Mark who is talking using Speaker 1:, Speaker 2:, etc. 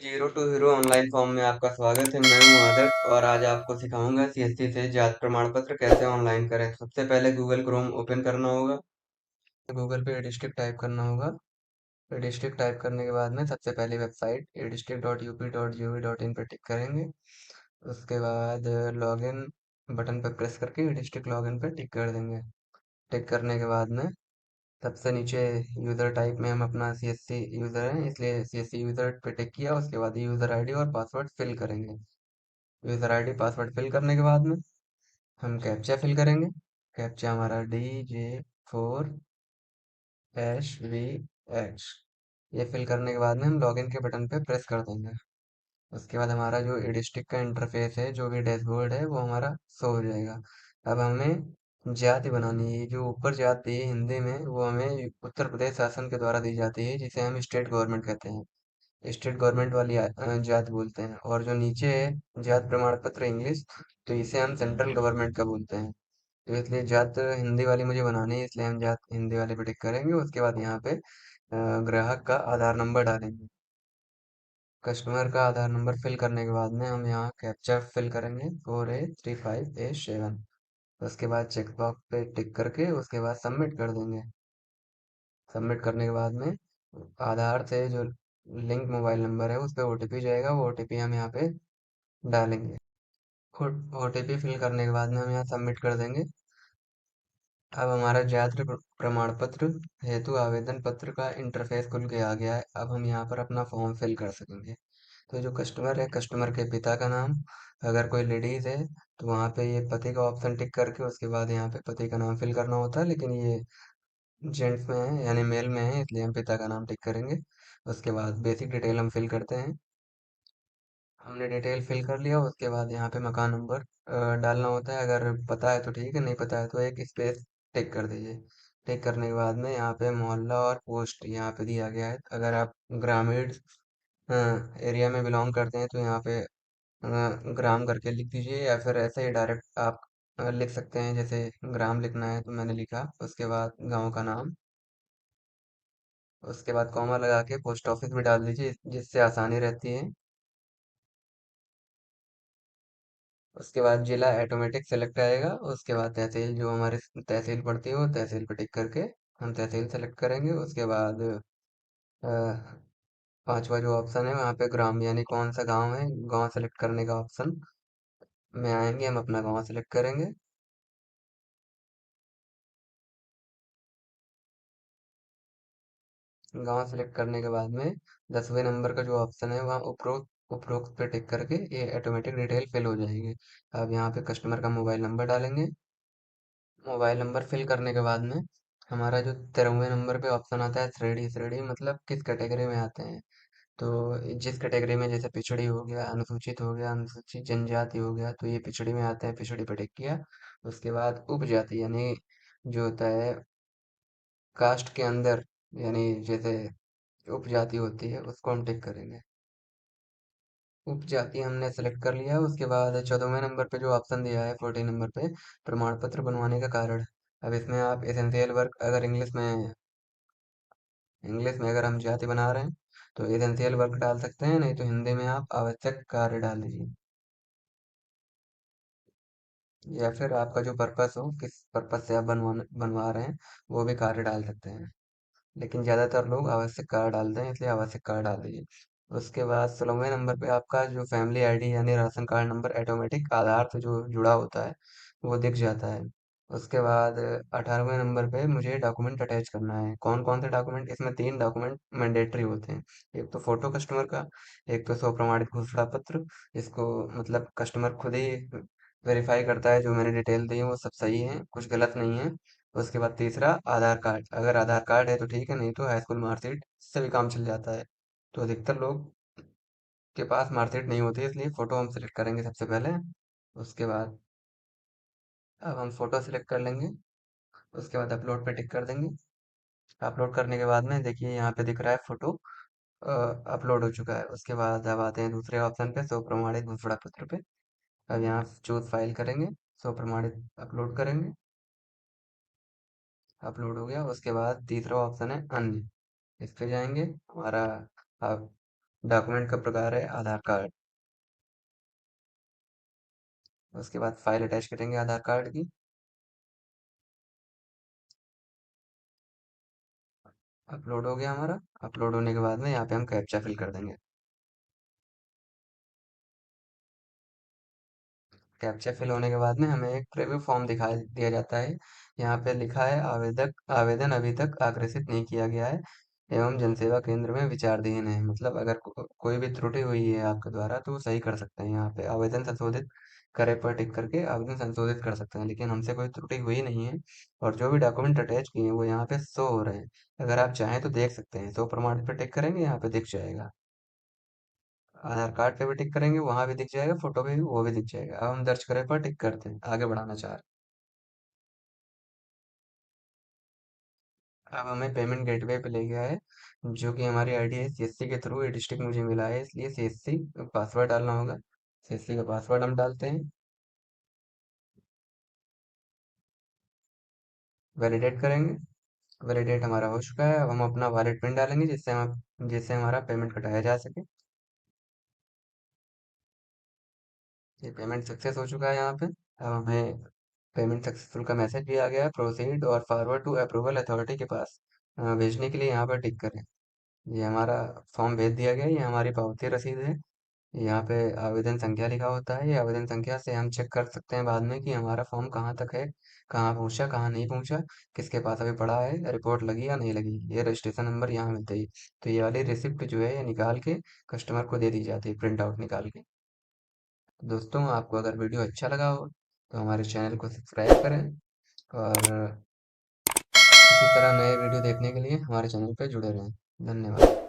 Speaker 1: Zero to hero online form में आपका स्वागत है। मैं हूं आदर्श और आज आपको सिखाऊंगा सीएससी से जाति प्रमाण पत्र कैसे ऑनलाइन करें। सबसे पहले गूगल क्रोम ओपन करना होगा। गूगल पे डिस्ट्रिक्ट टाइप करना होगा। डिस्ट्रिक्ट टाइप करने के बाद में सबसे पहले वेबसाइट district.up.gov.in पर टिक करेंगे। उसके बाद लॉगिन बटन पर प्रेस करके डिस्ट्रिक्ट लॉगिन पर टिक कर देंगे। टिक करने के बाद में सबसे नीचे यूज़र टाइप में हम अपना सीएससी यूज़र है, इसलिए सीएससी यूज़र पे टिक किया। उसके बाद यूज़र आईडी और पासवर्ड फिल करेंगे। यूज़र आईडी पासवर्ड फिल करने के बाद में हम कैप्चा फिल करेंगे। कैप्चा हमारा DJ4HVH। ये फिल करने के बाद में हम लॉगिन के बटन पे प्रेस कर देंगे। उसके बाद हमारा जो डिस्ट्रिक्ट का इंटरफेस है, जो भी डैशबोर्ड है, वो हमारा शो हो जाएगा। अब हमें जाति बनानी है। जो ऊपर जाति है हिंदी में, वो हमें उत्तर प्रदेश शासन के द्वारा दी जाती है, जिसे हम स्टेट गवर्नमेंट कहते हैं। स्टेट गवर्नमेंट वाली जाति बोलते हैं। और जो नीचे है जाति प्रमाण पत्र इंग्लिश, तो इसे हम सेंट्रल गवर्नमेंट का बोलते हैं। तो इसलिए जात हिंदी वाली मुझे बनानी है, इसलिए हम जात हिंदी वाले पे टिक करेंगे। उसके बाद यहाँ पे ग्राहक का आधार नंबर डालेंगे। कस्टमर का आधार नंबर फिल करने के बाद में हम यहाँ कैप्चा फिल करेंगे 4835A7। उसके बाद चेक बॉक्स पे टिक करके उसके बाद सबमिट कर देंगे। सबमिट करने के बाद में आधार से जो लिंक मोबाइल नंबर है उस पर ओटीपी जाएगा। वो ओटीपी हम यहाँ पे डालेंगे। ओटीपी फिल करने के बाद में हम यहाँ सबमिट कर देंगे। अब हमारा जाति प्रमाण पत्र हेतु आवेदन पत्र का इंटरफेस खुल के आ गया है। अब हम यहाँ पर अपना फॉर्म फिल कर सकेंगे। तो जो कस्टमर है, कस्टमर के पिता का नाम, अगर कोई लेडीज है तो वहाँ पे ये पति का ऑप्शन टिक करके उसके बाद यहाँ पे पति का नाम फिल करना होता है। लेकिन ये जेंट्स में है यानी मेल में है, इसलिए हम पिता का नाम टिक करेंगे। उसके बाद बेसिक डिटेल हम फिल करते हैं। हमने डिटेल फिल कर लिया। उसके बाद यहाँ पे मकान नंबर डालना होता है। अगर पता है तो ठीक है, नहीं पता है तो एक स्पेस टिक कर दीजिए। टिक करने के बाद में यहाँ पे मोहल्ला और पोस्ट यहाँ पे दिया गया है। अगर आप ग्रामीण एरिया में बिलोंग करते हैं तो यहाँ पे ग्राम करके लिख दीजिए, या फिर ऐसे ही डायरेक्ट आप लिख सकते हैं। जैसे ग्राम लिखना है तो मैंने लिखा। उसके बाद गांव का नाम। उसके बाद कॉमा लगा के पोस्ट ऑफिस भी डाल दीजिए, जिससे आसानी रहती है। उसके बाद जिला ऑटोमेटिक सेलेक्ट आएगा। उसके बाद तहसील, जो हमारी तहसील पड़ती है, वो तहसील पे टिक करके हम तहसील सेलेक्ट करेंगे। उसके बाद पांचवा जो ऑप्शन है वहाँ पे ग्राम यानी कौन सा गांव है, गांव सेलेक्ट करने का ऑप्शन में आएंगे। हम अपना गांव सेलेक्ट करेंगे। गांव सेलेक्ट करने के बाद में 10वें नंबर का जो ऑप्शन है वहाँ उपरोक्त उपरोक्त पे टिक करके ये ऑटोमेटिक डिटेल फिल हो जाएगी। अब यहाँ पे कस्टमर का मोबाइल नंबर डालेंगे। मोबाइल नंबर फिल करने के बाद में हमारा जो 13वें नंबर पे ऑप्शन आता है श्रेणी। श्रेणी मतलब किस कैटेगरी में आते हैं। तो जिस कैटेगरी में, जैसे पिछड़ी हो गया, अनुसूचित हो गया, अनुसूचित जनजाति हो गया, तो ये पिछड़ी में आते हैं, पिछड़ी पे टिक किया। उसके बाद उपजाति यानी जो होता है कास्ट के अंदर, यानी जैसे उपजाति होती है उसको हम टिक करेंगे। उपजाति हमने सेलेक्ट कर लिया। उसके बाद 14वें नंबर पे जो ऑप्शन दिया है 14 नंबर पे प्रमाण पत्र बनवाने का कारण। अब इसमें आप एसेंशियल वर्क, अगर इंग्लिश में अगर हम जाति बना रहे हैं तो एसेंशियल वर्क डाल सकते हैं, नहीं तो हिंदी में आप आवश्यक कार्य डाल दीजिए। या फिर आपका जो पर्पस हो, किस पर्पस से आप बनवा रहे हैं, वो भी कार्य डाल सकते हैं। लेकिन ज्यादातर लोग आवश्यक कार्य डालते हैं, इसलिए आवश्यक कार्य डाल दीजिए। उसके बाद 16वें नंबर पे आपका जो फैमिली आईडी यानी राशन कार्ड नंबर ऑटोमेटिक आधार से जो जुड़ा होता है वो दिख जाता है। उसके बाद 18वें नंबर पे मुझे डॉक्यूमेंट अटैच करना है। कौन कौन से डॉक्यूमेंट, इसमें 3 डॉक्यूमेंट मैंडेटरी होते हैं। एक तो फोटो कस्टमर का, एक तो स्व प्रमाणित घोषणा पत्र, इसको मतलब कस्टमर खुद ही वेरीफाई करता है जो मैंने डिटेल दी है वो सब सही है, कुछ गलत नहीं है। उसके बाद तीसरा आधार कार्ड। अगर आधार कार्ड है तो ठीक है, नहीं तो हाई स्कूल मार्कशीट से भी काम चल जाता है। तो अधिकतर लोग के पास मार्कशीट नहीं होती है, इसलिए फोटो हम सिलेक्ट करेंगे सबसे पहले। उसके बाद अब हम फोटो सिलेक्ट कर लेंगे। उसके बाद अपलोड पे टिक कर देंगे। अपलोड करने के बाद में देखिए यहाँ पे दिख रहा है फोटो अपलोड हो चुका है। उसके बाद अब आते हैं दूसरे ऑप्शन पे, स्व प्रमाणित घोषणा पत्र पे। अब यहाँ चूज फाइल करेंगे, स्व प्रमाणित अपलोड करेंगे। अपलोड हो गया। उसके बाद तीसरा ऑप्शन है अन्य, इस पे जाएंगे। हमारा डॉक्यूमेंट का प्रकार है आधार कार्ड। उसके बाद फाइल अटैच करेंगे आधार कार्ड की। अपलोड हो गया हमारा। अपलोड होने के बाद में यहाँ पे हम कैप्चा फिल कर देंगे। कैप्चा फिल होने के बाद में हमें एक प्रीव्यू फॉर्म दिखाई दिया जाता है। यहाँ पे लिखा है आवेदक आवेदन अभी तक अग्रेसित नहीं किया गया है एवं जनसेवा केंद्र में विचाराधीन है। मतलब अगर कोई भी त्रुटि हुई है आपके द्वारा तो वो सही कर सकते हैं। यहाँ पे आवेदन संशोधित करे पर टिक करके आवेदन संशोधित कर सकते हैं, लेकिन हमसे कोई त्रुटि हुई नहीं है। और जो भी डॉक्यूमेंट अटैच किए हैं वो यहाँ पे शो हो रहे हैं। अगर आप चाहें तो देख सकते हैं। शो प्रमाणित पे टिक करेंगे, यहाँ पे दिख जाएगा। आधार कार्ड पे भी टिक करेंगे, वहां भी दिख जाएगा। फोटो पे भी वो भी दिख जाएगा। अब हम दर्ज करे पर टिक करते हैं, आगे बढ़ाना चाह रहे हैं। अब हमें पेमेंट गेटवे पे ले गया है, जो कि हमारी आईडी है सीएससी के थ्रू। ये डिस्ट्रिक्ट मुझे मिला है, इसलिए सीएससी पासवर्ड डालना होगा। सीएससी का पासवर्ड हम डालते हैं। वैलिडेट करेंगे। वैलिडेट हमारा हो चुका है। अब हम अपना वॉलेट पिन डालेंगे, जिससे हमारा पेमेंट कटाया जा सके। ये पेमेंट सक्सेस हो चुका है यहाँ पे। अब हमें पेमेंट सक्सेसफुल का मैसेज भी आ गया है। प्रोसीड और फॉरवर्ड टू अप्रूवल अथॉरिटी के पास भेजने के लिए यहाँ पर टिक करें। ये हमारा फॉर्म भेज दिया गया है। ये हमारी पावती रसीद है। यहाँ पे आवेदन संख्या लिखा होता है। ये आवेदन संख्या से हम चेक कर सकते हैं बाद में कि हमारा फॉर्म कहाँ तक है, कहाँ पहुँचा, कहाँ नहीं पहुँचा, किसके पास अभी पड़ा है, रिपोर्ट लगी या नहीं लगी। ये रजिस्ट्रेशन नंबर यहाँ मिलता है। तो ये वाली रिसिप्ट जो है ये निकाल के कस्टमर को दे दी जाती है, प्रिंट आउट निकाल के। दोस्तों, आपको अगर वीडियो अच्छा लगा हो तो हमारे चैनल को सब्सक्राइब करें, और इसी तरह नए वीडियो देखने के लिए हमारे चैनल पर जुड़े रहें। धन्यवाद।